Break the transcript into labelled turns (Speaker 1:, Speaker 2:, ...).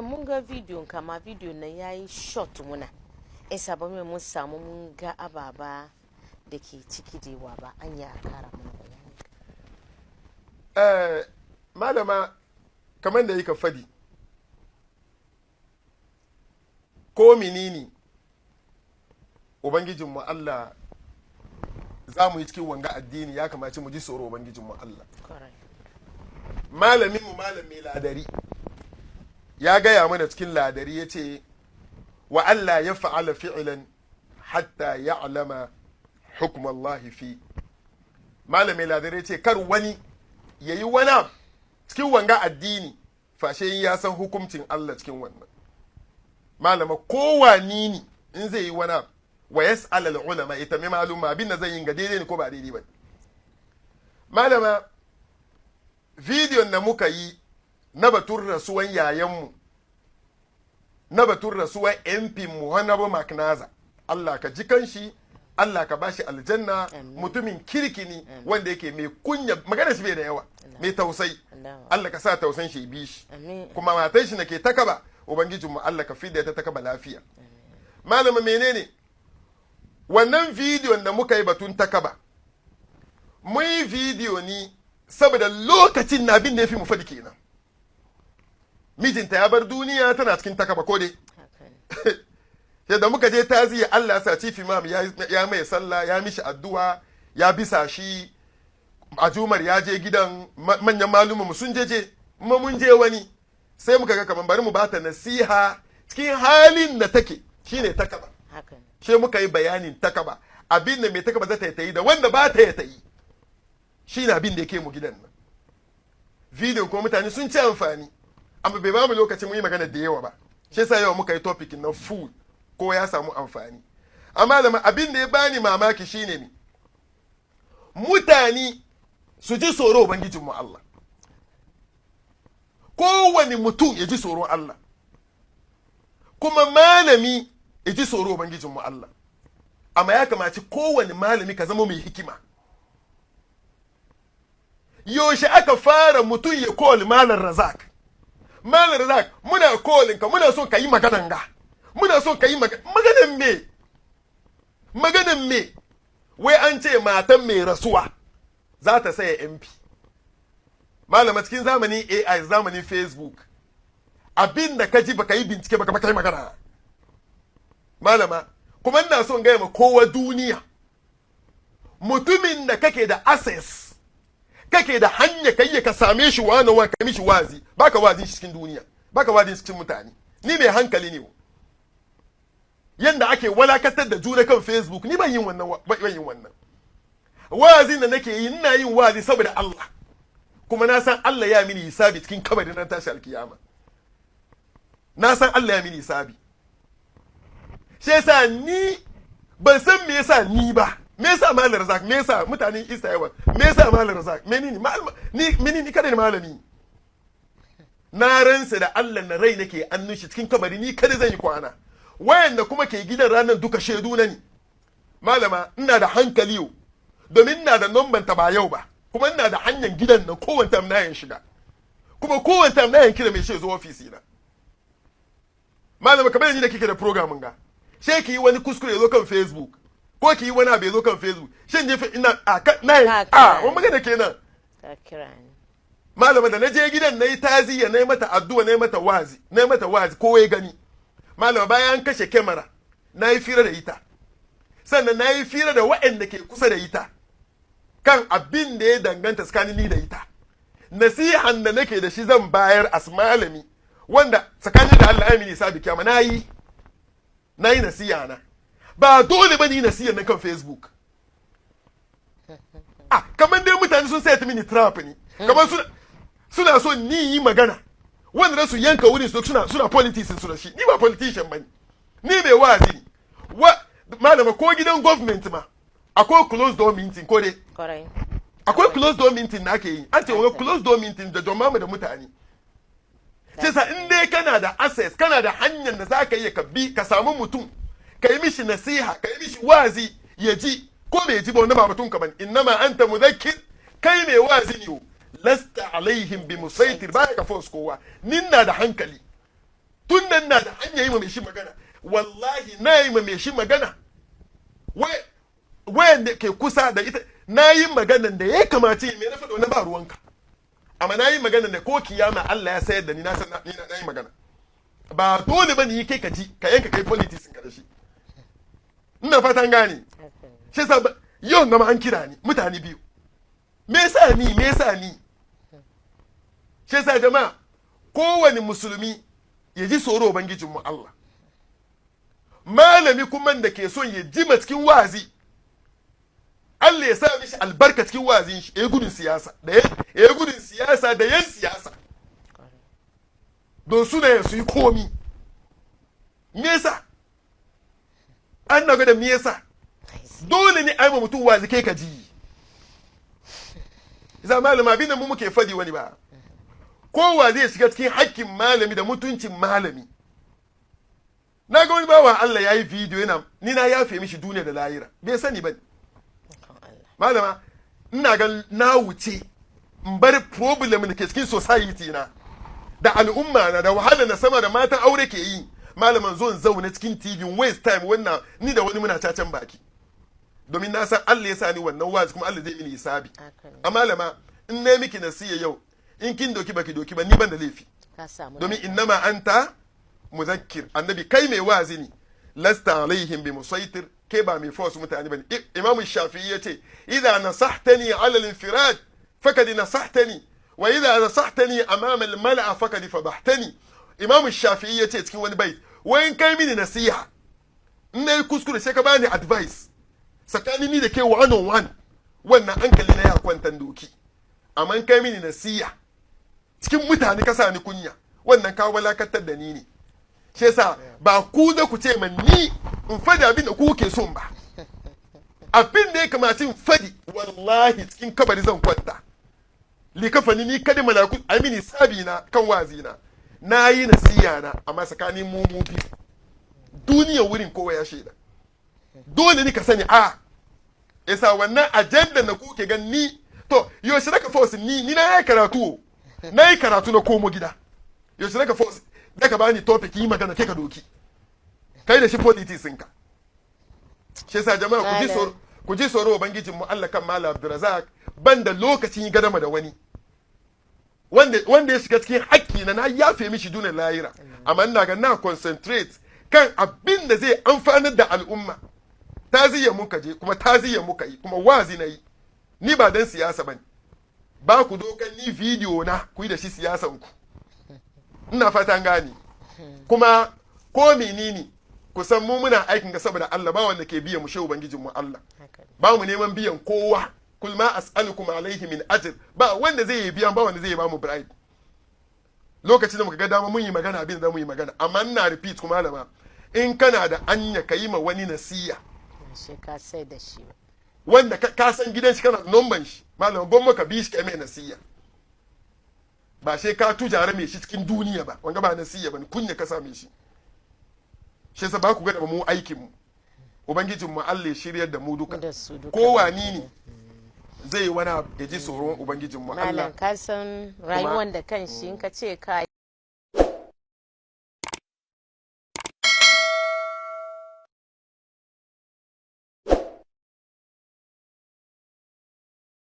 Speaker 1: mun ga bidiyon kama bidiyon nan yayi short muna isa ba mai mun samu mun ga ababa da ke ciki dewa ba an ya kara mana
Speaker 2: bayani. Malama kamar da yake fadi ko menene ubangijinmu Allah za mu yi cikin wanga addini ya kamace mu ji tsoro ubangijinmu Allah. Malaminmu malami ladari ya gaya mana cikin ladari ya ce wa Allah ya fa'ala fi'ilan hatta ya alama hukumallahi fi. Malami ladari ya ce kar wani ya yi wani cikin wanga addini fashe ya san hukuncin Allah cikin wannan. Malama kowa ni in zai yi wani wa yas'al ulama ita mai maluma abin da zai yi ga daidai ne ko ba daidai ba. Malama bidiyon da muka yi na batun rasuwan yayanmu na batun rasuwan MP Muhammadu Maknaza, Allah ka ji kanshi, Allah ka bashi aljanna, mutumin kirkini wanda yake mai kunya, magana shi bai da yawa, mai tausayi, Allah ka sa tausan shi bi shi, kuma matan shi na ke takaba, Ubangijinmu Allah ka fidda ta takaba lafiya. Malama menene? Wannan bidiyon da muka yi batun takaba, mun yi bidiyo ni saboda lokacin na abin da ya fi mu faɗi kenan. Mijinta ya bar duniya tana cikin takaba ko dai. Yadda muka je taziya Allah sa chief imam ya mai sallah ya mishi addu'a ya bisa shi ajumar ya je gidan manyan malumanmu sun je mun je wani sai muka ga kaman bari mu bata nasiha cikin halin da take shine takaba. She muka yi bayanin takaba abin da mai takaba zata ta yi da wanda ba ta yi. Shi ne abin da yake mu gidan nan. Video kuma mutane sun ci amfani, amma bai ba mu lokacin mu yi magana da yawa ba. Shi yasa yau muka yi topic na full ko ya samu amfani. Amma da abin da ya bani mamaki shine ne, mutane su ji tsoro Ubangijinmu Allah. Kowane mutum ya ji tsoron Allah. Kuma malami ya ji tsoro Ubangijinmu Allah. Amma ya kamaci kowane malami ka zama mai hikima. Yaushe aka fara mutum ya koli Malam Razak. Malam Razak, muna kolinka, muna so ka yi maganan ga. Muna so ka yi maganan me? Maganan me? Wai an ce matan mai rasuwa za ta saya MP. Malama cikin zamanin AI, zamanin Facebook, abin da ka ji baka yi bincike baka yi magana. Malama, kuma ina son gaya ma kowa duniya, mutumin da kake da access, kake da hanya kai ka same shi wani wa ka mishi wazi, baka wazin shi cikin duniya, baka wazin shi cikin mutane. Ni mai hankali ne. Yanda ake walakatar da juna kan Facebook, ni ban yin wannan. Wazin da nake yi, ina yin wazi saboda Allah. Kuma na san Allah ya mini hisabi cikin kabari na tashi alkiyama. Na san Allah ya mini hisabi. Shi yasa ni ban san me yasa ni ba. Me yasa Malam Razak? Me yasa mutanen Isa yawa? Me yasa Malam Razak? Menene kada ni malami? Na ransa da Allah na rai nake annun shi cikin kabari ni kada zan yi kwana. Wayanda kuma ke gidan ranar duka shedu na ni. Malama ina da hankali yau. Domin ina da numban ta ba yau ba. Kuma ina da hanyar gidan nan kowanne tam na yin shiga. Kuma kowanne tam na yin kira mai shi zuwa ofisi na. Malama kamar ni da kike da programin ga. Sai ki yi wani kuskure zo kan Facebook. Ko ki yi wani abu ya zo kan Facebook. Shin je ina wani magana kenan.
Speaker 1: Ka kira ni.
Speaker 2: Malama da na je gidan na yi taziya na yi mata addu'a na yi mata wazi ko ya gani. Malama bayan kashe kyamara na yi fira da ita. Sannan na yi fira da waɗanda ke kusa da ita. Kan abin da ya danganta tsakanin ni da ita. Nasihan da nake da shi zan bayar as malami wanda tsakanin da Allah ya mini sabi kyama na yi nasiha na. Ba dole ba ni nasiha na kan Facebook. Kamar dai mutane sun set mini trap ne. Kamar suna so ni yi magana. Wanda su yanka wurin su suna politics su da shi. Ni ba politician bane. Ni mai wazi ne. Malama ko gidan government ma akwai closed door meeting ko dai. Akwai closed door meeting na ake yi. An ce wani closed door meeting da jama'a da mutane. Sai sa in dai kana da access, kana da hanyar da za ka iya ka samu mutum, ka yi mishi nasiha, ka yi mishi wazi ya ji ko bai ji ba wani ba batun ka bane. Innama anta mudhakkir, kai mai wazi ne. Lasta alaihim bi musaitir, ba ka force kowa. Ninna da hankali. ya yi ma mai shi magana wallahi na yi ma mai shi magana wayanda ke kusa da ita na yi maganan da ya kamata yi mai na faɗo na ba ruwanka amma na yi maganan da ko kiyama Allah ya sayar da ni na san na yi magana ba dole ba ni kai ka ji ka yanka kai politics ka da shi ina fatan gane shi sa yau gama an kira ni mutane biyu me yasa ni shi sa jama'a kowane musulmi ya ji tsoro ubangijin mu Allah malami kuma da ke son ya ji cikin wazi Allah ya sa mishi albarka cikin wazin shi ya gudun siyasa da yan siyasa don suna su yi komi me yasa an na gwada me yasa dole ne ai mutum wazi kai ka ji za malama abin da mu muke fadi wani ba kowa zai shiga cikin hakkin malami da mutuncin malami na ga wani bawa Allah ya yi video yana ni na yafe mishi duniya da lahira bai sani ba malama ina ga na wuce in bar problem da ke cikin society na da al'umma na da wahala na sama da matan aure ke yi malaman zo zaune cikin TV waste time wannan ni da wani muna cacan baki domin na san Allah ya sa ni wannan wazi kuma Allah zai mini hisabi a malama in na miki nasiya yau in kin doki baki doki ba ni ban da laifi domin innama anta muzakkir annabi kai mai wazi ne lasta alaihim bi musaitir kai ba mai force mutane bane imam shafi'i yace idza nasahtani ala al-infirad fakad nasahtani wa idza nasahtani amama al-mal'a fakad fadahtani imam shafi'i yace cikin wani bait wayin kai mini nasiha in nayi kuskure sai ka bani advice tsakanin ni da kai one on one wannan hankali na ya kwantan doki amma in kai mini nasiha cikin mutane ka sa ni kunya wannan kawo balakatar da ni ne shi yasa ba ku da ku ce man ni in fadi abin da ku ke son ba abin da ya kamata in fadi wallahi cikin kabari zan kwanta likafani ni kada malaku amini sabi na kan wazi na yi nasiya na amma tsakanin mu biyu duniya wurin kowa ya shaida dole ni ka sani yasa wannan agenda na kuke gan ni to yaushe naka force ni na yi karatu na komo gida yaushe naka force daga bani topic yi magana kai ka doki kai da shi politics ɗinka shi yasa jama'a ku ji tsoro ubangijin mu Allah kan Malam Abdulrazak banda lokacin yi gadama da wani wanda ya shiga cikin hakki na yafe mishi dunan lahira amma ina ga na concentrate kan abin da zai amfanar da al'umma taziyya muka je kuma taziyya muka yi kuma wazi na yi ni ba dan siyasa bane ba ku dokan ni video na ku yi da shi siyasan ku ina fatan gani kuma ko menene kusan mu muna aikin ga saboda Allah ba wanda ke biyan mu shehu ubangijin mu Allah ba mu neman biyan kowa kul ma as'alukum alaihi min ajr ba wanda zai yi biyan ba wanda zai ba mu bribe lokacin da muka ga dama mun yi magana abin da mu yi magana amma ina repeat kuma malama in kana da anya kai ma wani nasiya
Speaker 1: shi ka sai da shi
Speaker 2: wanda ka san gidan shi kana da number shi malama gwamma ka bi shi kai mai nasiya ba sai ka tujara mai shi cikin duniya ba wanga ba nasiya ba kunya ka same shi shi yasa ba ku ga da mu aikin mu ubangijin mu Allah ya shiryar da mu duka kowa ne zai yi wani ya ji tsoron ubangijin mu Allah
Speaker 1: malam ka san rayuwar da kan shi in ka ce ka